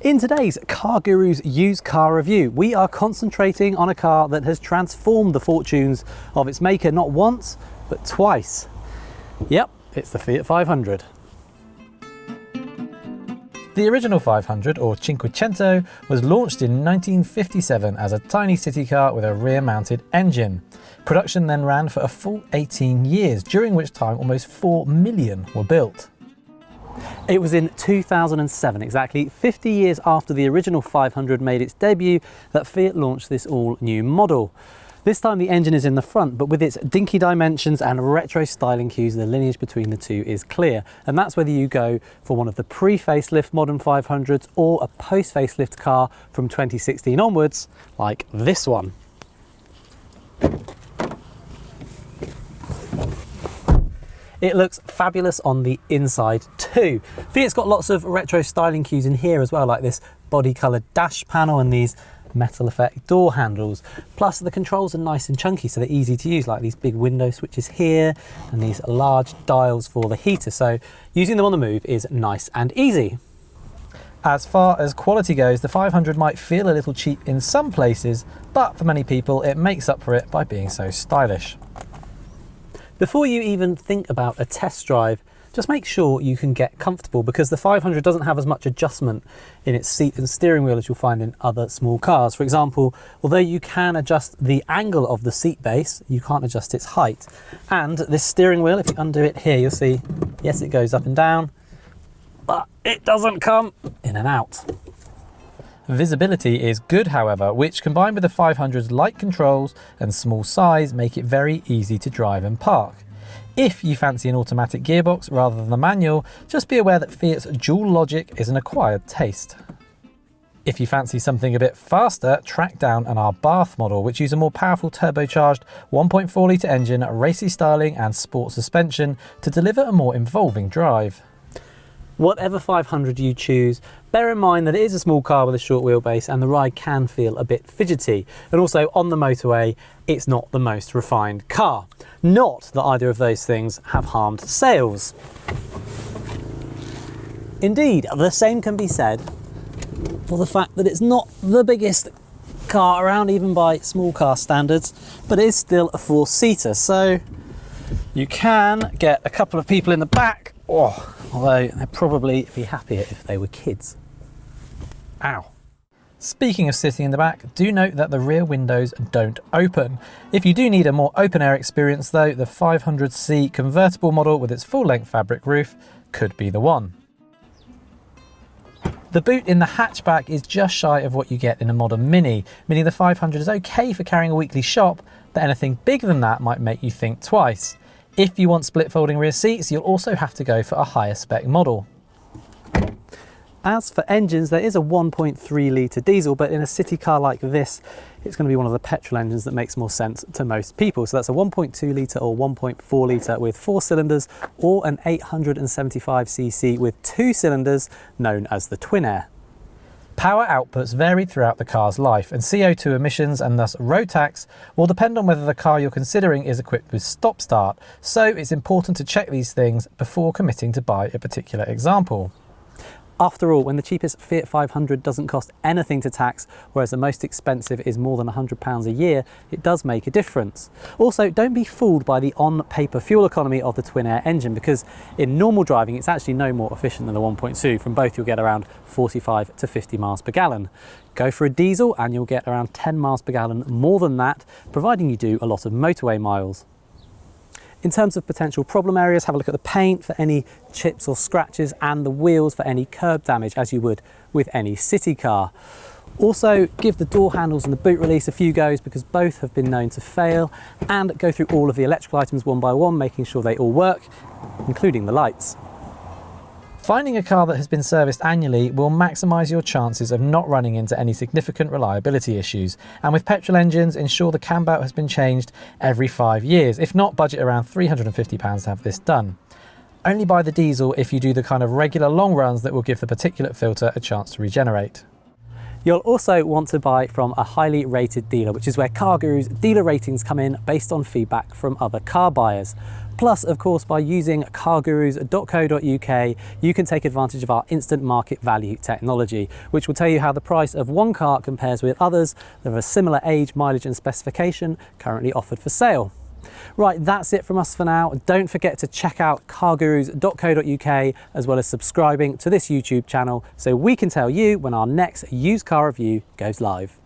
In today's CarGurus used car review, we are concentrating on a car that has transformed the fortunes of its maker not once, but twice. Yep, it's the Fiat 500. The original 500, or Cinquecento, was launched in 1957 as a tiny city car with a rear-mounted engine. Production then ran for a full 18 years, during which time almost 4 million were built. It was in 2007, exactly 50 years after the original 500 made its debut, that Fiat launched this all-new model. This time the engine is in the front, but with its dinky dimensions and retro styling cues, the lineage between the two is clear. And that's whether you go for one of the pre-facelift modern 500s or a post-facelift car from 2016 onwards, like this one. It looks fabulous on the inside too. Fiat's got lots of retro styling cues in here as well, like this body coloured dash panel and these metal effect door handles. Plus the controls are nice and chunky, so they're easy to use, like these big window switches here and these large dials for the heater. So using them on the move is nice and easy. As far as quality goes, the 500 might feel a little cheap in some places, but for many people it makes up for it by being so stylish. Before you even think about a test drive, just make sure you can get comfortable, because the 500 doesn't have as much adjustment in its seat and steering wheel as you'll find in other small cars. For example, although you can adjust the angle of the seat base, you can't adjust its height. And this steering wheel, if you undo it here, you'll see, yes, it goes up and down, but it doesn't come in and out. Visibility is good, however, which combined with the 500's light controls and small size make it very easy to drive and park. If you fancy an automatic gearbox rather than the manual, just be aware that Fiat's dual logic is an acquired taste. If you fancy something a bit faster, track down an Abarth model, which uses a more powerful turbocharged 1.4 litre engine, racy styling and sport suspension to deliver a more involving drive. Whatever 500 you choose, bear in mind that it is a small car with a short wheelbase and the ride can feel a bit fidgety. And also on the motorway, it's not the most refined car. Not that either of those things have harmed sales. Indeed, the same can be said for the fact that it's not the biggest car around, even by small car standards, but it is still a four-seater. So you can get a couple of people in the back, although they'd probably be happier if they were kids. Ow. Speaking of sitting in the back, do note that the rear windows don't open. If you do need a more open air experience though, the 500C convertible model with its full-length fabric roof could be the one. The boot in the hatchback is just shy of what you get in a modern Mini, meaning the 500 is okay for carrying a weekly shop, but anything bigger than that might make you think twice. If you want split folding rear seats, you'll also have to go for a higher spec model. As for engines, there is a 1.3 litre diesel, but in a city car like this, it's going to be one of the petrol engines that makes more sense to most people. So that's a 1.2 litre or 1.4 litre with 4 cylinders, or an 875cc with 2 cylinders, known as the Twin Air. Power outputs vary throughout the car's life, and CO2 emissions and thus road tax will depend on whether the car you're considering is equipped with stop-start, so it's important to check these things before committing to buy a particular example. After all, when the cheapest Fiat 500 doesn't cost anything to tax, whereas the most expensive is more than £100 a year, it does make a difference. Also, don't be fooled by the on-paper fuel economy of the Twin Air engine, because in normal driving it's actually no more efficient than the 1.2. From both you'll get around 45 to 50 miles per gallon. Go for a diesel and you'll get around 10 miles per gallon more than that, providing you do a lot of motorway miles. In terms of potential problem areas, have a look at the paint for any chips or scratches and the wheels for any curb damage, as you would with any city car. Also, give the door handles and the boot release a few goes, because both have been known to fail, and go through all of the electrical items one by one, making sure they all work, including the lights. Finding a car that has been serviced annually will maximise your chances of not running into any significant reliability issues, and with petrol engines, ensure the cam belt has been changed every 5 years. If not, budget around £350 to have this done. Only buy the diesel if you do the kind of regular long runs that will give the particulate filter a chance to regenerate. You'll also want to buy from a highly rated dealer, which is where CarGurus dealer ratings come in based on feedback from other car buyers. Plus, of course, by using cargurus.co.uk, you can take advantage of our instant market value technology, which will tell you how the price of one car compares with others that are a similar age, mileage and specification currently offered for sale. Right, that's it from us for now. Don't forget to check out cargurus.co.uk as well as subscribing to this YouTube channel so we can tell you when our next used car review goes live.